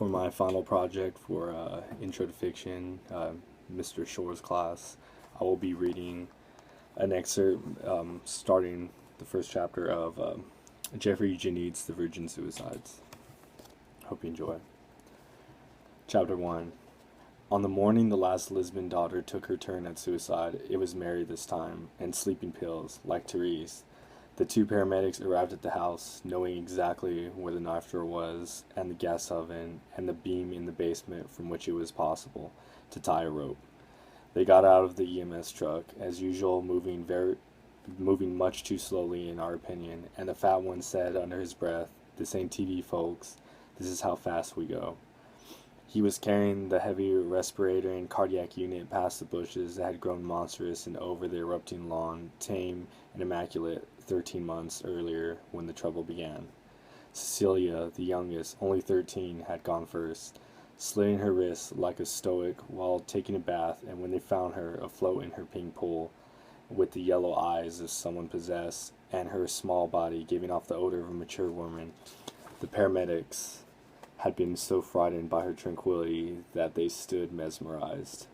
for my final project for Intro to Fiction, Mr. Shore's class, I will be reading an excerpt starting the first chapter of Jeffrey Eugenides' The Virgin Suicides. Hope you enjoy. Chapter 1. On the morning the last Lisbon daughter took her turn at suicide, it was Mary this time, and sleeping pills, like Therese. The two paramedics arrived at the house, knowing exactly where the knife drawer was, and the gas oven, and the beam in the basement from which it was possible to tie a rope. They got out of the EMS truck, as usual, moving much too slowly in our opinion, and the fat one said under his breath, "This ain't TV, folks. This is how fast we go." He was carrying the heavy respirator and cardiac unit past the bushes that had grown monstrous and over the erupting lawn, tame and immaculate 13 months earlier when the trouble began. Cecilia, the youngest, only 13, had gone first, slitting her wrists like a stoic while taking a bath, and when they found her afloat in her pink pool, with the yellow eyes of someone possessed, and her small body giving off the odor of a mature woman, the paramedics had been so frightened by her tranquility that they stood mesmerized.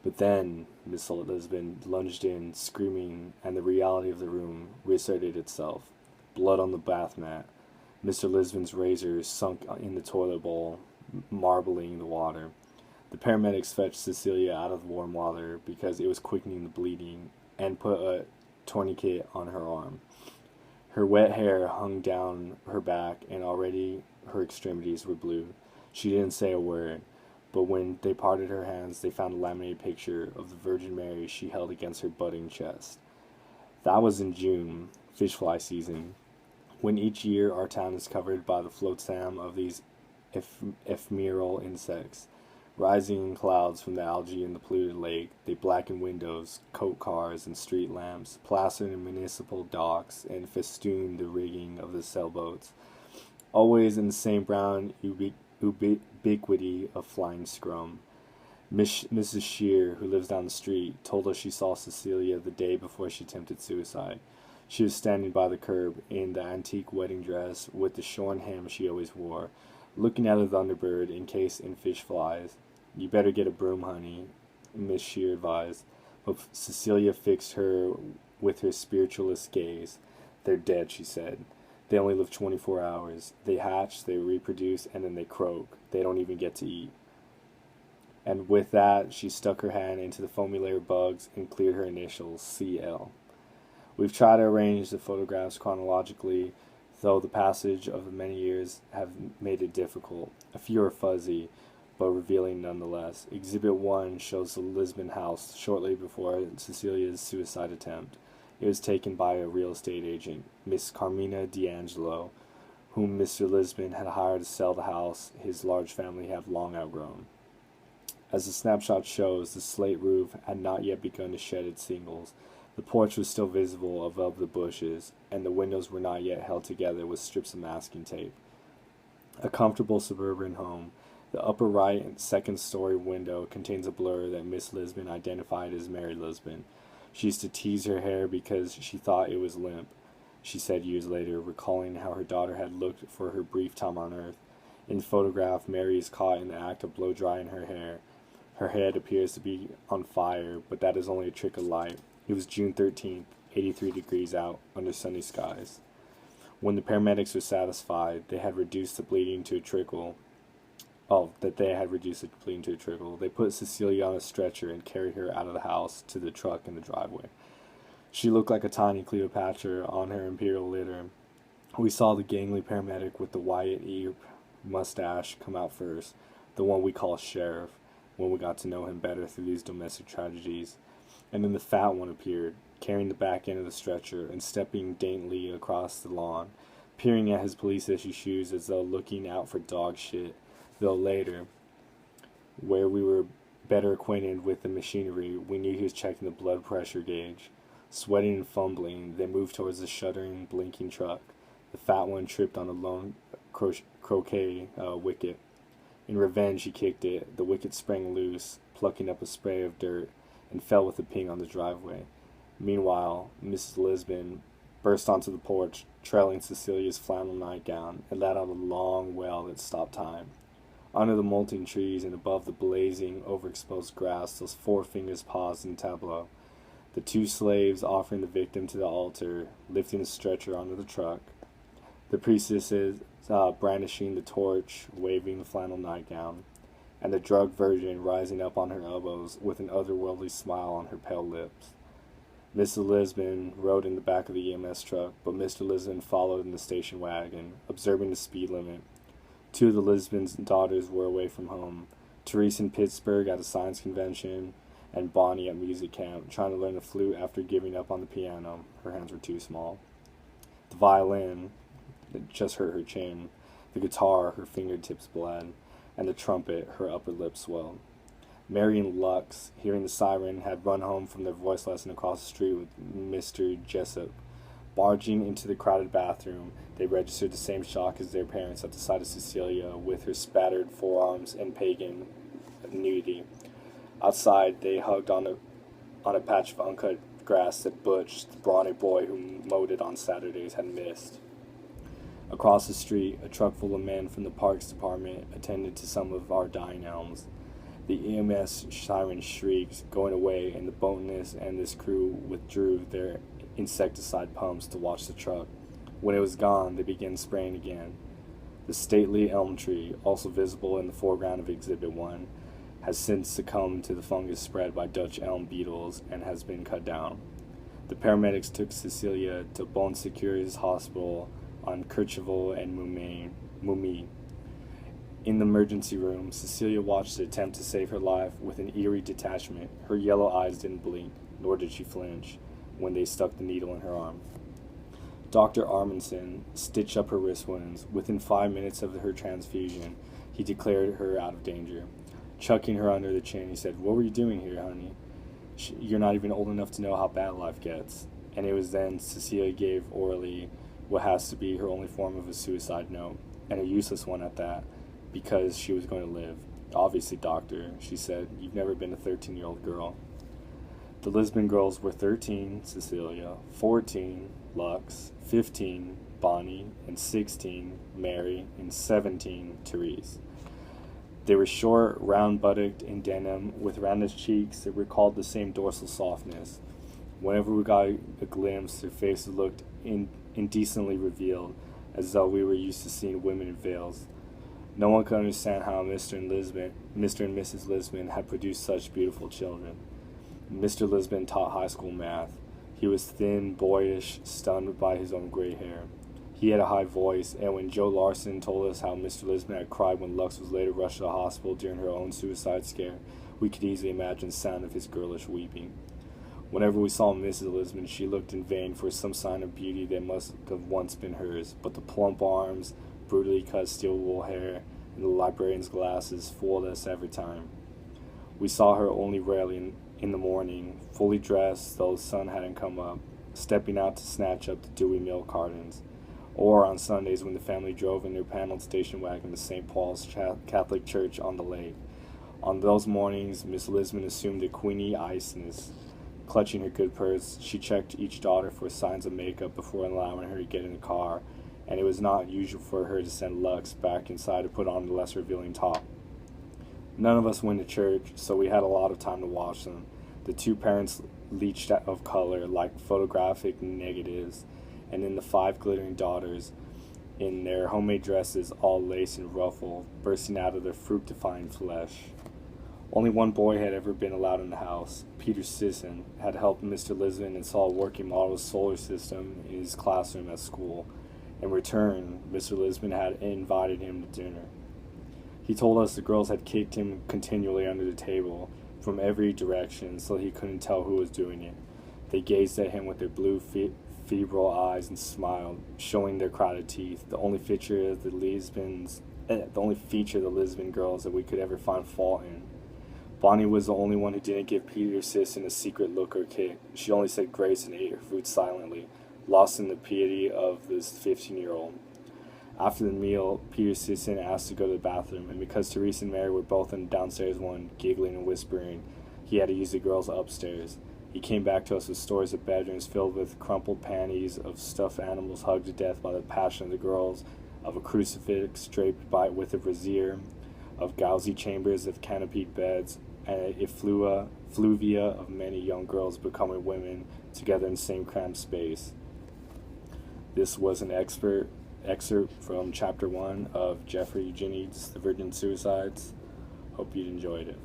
But then Miss Lisbon lunged in, screaming, and the reality of the room reasserted itself. Blood on the bath mat. Mr. Lisbon's razor sunk in the toilet bowl, marbling the water. The paramedics fetched Cecilia out of the warm water because it was quickening the bleeding, and put a tourniquet on her arm. Her wet hair hung down her back, and already her extremities were blue. She didn't say a word, but when they parted her hands, they found a laminated picture of the Virgin Mary she held against her budding chest. That was in June, fish fly season, when each year our town is covered by the flotsam of these ephemeral insects. Rising in clouds from the algae in the polluted lake, they blacken windows, coat cars, and street lamps, plaster in municipal docks, and festoon the rigging of the sailboats. Always in the same brown ubiquity of flying scrum. Mrs. Shear, who lives down the street, told us she saw Cecilia the day before she attempted suicide. She was standing by the curb in the antique wedding dress with the shorn hem she always wore, looking at a thunderbird encased in fish flies. "You better get a broom, honey," Miss Shear advised, but Cecilia fixed her with her spiritualist gaze. "They're dead," she said. "They only live 24 hours. They hatch, they reproduce, and then they croak. They don't even get to eat." And with that, she stuck her hand into the foamy layer of bugs and cleared her initials, CL. We've tried to arrange the photographs chronologically, though the passage of many years have made it difficult. A few are fuzzy, but revealing nonetheless. Exhibit 1 shows the Lisbon house shortly before Cecilia's suicide attempt. It was taken by a real estate agent, Miss Carmina D'Angelo, whom Mr. Lisbon had hired to sell the house his large family have long outgrown. As the snapshot shows, the slate roof had not yet begun to shed its shingles. The porch was still visible above the bushes, and the windows were not yet held together with strips of masking tape. A comfortable suburban home. The upper right and second-story window contains a blur that Miss Lisbon identified as Mary Lisbon. She used to tease her hair because she thought it was limp, she said years later, recalling how her daughter had looked for her brief time on earth. In the photograph, Mary is caught in the act of blow-drying her hair. Her head appears to be on fire, but that is only a trick of light. It was June 13th, 83 degrees out, under sunny skies. When the paramedics were satisfied they had reduced the bleeding to a trickle, they put Cecilia on a stretcher and carried her out of the house to the truck in the driveway. She looked like a tiny Cleopatra on her imperial litter. We saw the gangly paramedic with the white ear mustache come out first, the one we call Sheriff, when we got to know him better through these domestic tragedies. And then the fat one appeared, carrying the back end of the stretcher and stepping daintily across the lawn, peering at his police-issue shoes as though looking out for dog shit. Though later, where we were better acquainted with the machinery, we knew he was checking the blood pressure gauge. Sweating and fumbling, they moved towards the shuddering, blinking truck. The fat one tripped on a lone croquet wicket. In revenge, he kicked it. The wicket sprang loose, plucking up a spray of dirt, and fell with a ping on the driveway. Meanwhile, Mrs. Lisbon burst onto the porch, trailing Cecilia's flannel nightgown, and let out a long wail that stopped time. Under the molting trees and above the blazing, overexposed grass, those four fingers paused in tableau. The two slaves offering the victim to the altar, lifting the stretcher onto the truck. The priestesses brandishing the torch, waving the flannel nightgown, and the drugged virgin rising up on her elbows with an otherworldly smile on her pale lips. Mr. Lisbon rode in the back of the EMS truck, but Mr. Lisbon followed in the station wagon, observing the speed limit. Two of the Lisbon's daughters were away from home, Therese in Pittsburgh at a science convention, and Bonnie at music camp, trying to learn the flute after giving up on the piano. Her hands were too small. The violin just hurt her chin. The guitar, her fingertips bled, and the trumpet, her upper lip swelled. Mary and Lux, hearing the siren, had run home from their voice lesson across the street with Mr. Jessup. Barging into the crowded bathroom, they registered the same shock as their parents at the sight of Cecilia with her spattered forearms and pagan nudity. Outside, they hugged on a patch of uncut grass that Butch, the brawny boy who mowed it on Saturdays, had missed. Across the street, a truck full of men from the Parks Department attended to some of our dying elms. The EMS siren shrieked, going away, and the botanist and this crew withdrew their insecticide pumps to watch the truck. When it was gone, they began spraying again. The stately elm tree, also visible in the foreground of Exhibit 1, has since succumbed to the fungus spread by Dutch elm beetles and has been cut down. The paramedics took Cecilia to Bon Secours Hospital on Courchevel and Mummy. In the emergency room, Cecilia watched the attempt to save her life with an eerie detachment. Her yellow eyes didn't blink, nor did she flinch, when they stuck the needle in her arm. Dr. Armandson stitched up her wrist wounds. Within 5 minutes of her transfusion, he declared her out of danger. Chucking her under the chin, he said, "What were you doing here, honey? You're not even old enough to know how bad life gets." And it was then Cecilia gave orally what has to be her only form of a suicide note, and a useless one at that, because she was going to live. "Obviously, doctor," she said, "you've never been a 13-year-old girl." The Lisbon girls were 13, Cecilia, 14, Lux, 15, Bonnie, and 16, Mary, and 17, Therese. They were short, round-buttocked in denim, with rounded cheeks that recalled the same dorsal softness. Whenever we got a glimpse, their faces looked indecently revealed, as though we were used to seeing women in veils. No one could understand how Mr. and Mrs. Lisbon had produced such beautiful children. Mr. Lisbon taught high school math. He was thin, boyish, stunned by his own gray hair. He had a high voice, and when Joe Larson told us how Mr. Lisbon had cried when Lux was later rushed to the hospital during her own suicide scare, we could easily imagine the sound of his girlish weeping. Whenever we saw Mrs. Lisbon, she looked in vain for some sign of beauty that must have once been hers, but the plump arms, brutally cut steel wool hair, and the librarian's glasses fooled us every time. We saw her only rarely in the morning, fully dressed, though the sun hadn't come up, stepping out to snatch up the dewy milk cartons, or on Sundays when the family drove in their paneled station wagon to St. Paul's Catholic Church on the lake. On those mornings, Miss Lisbon assumed a queenie iceness. Clutching her good purse, she checked each daughter for signs of makeup before allowing her to get in the car, and it was not usual for her to send Lux back inside to put on the less revealing top. None of us went to church, so we had a lot of time to watch them. The two parents leached of color like photographic negatives, and then the 5 glittering daughters, in their homemade dresses, all lace and ruffle, bursting out of their fructifying flesh. Only one boy had ever been allowed in the house. Peter Sisson had helped Mr. Lisbon install a working model solar system in his classroom at school. In return, Mr. Lisbon had invited him to dinner. He told us the girls had kicked him continually under the table from every direction so he couldn't tell who was doing it. They gazed at him with their blue, febrile eyes and smiled, showing their crowded teeth, the only feature of the Lisbon girls that we could ever find fault in. Bonnie was the only one who didn't give Peter Sisson a secret look or kick. She only said grace and ate her food silently, lost in the piety of this 15-year-old. After the meal, Peter Sisson asked to go to the bathroom, and because Therese and Mary were both in the downstairs one, giggling and whispering, he had to use the girls upstairs. He came back to us with stories of bedrooms filled with crumpled panties, of stuffed animals hugged to death by the passion of the girls, of a crucifix draped with a brazier, of gauzy chambers, of canopied beds, and an effluvia of many young girls becoming women together in the same cramped space. This was an excerpt from Chapter 1 of Jeffrey Eugenides' The Virgin Suicides. Hope you enjoyed it.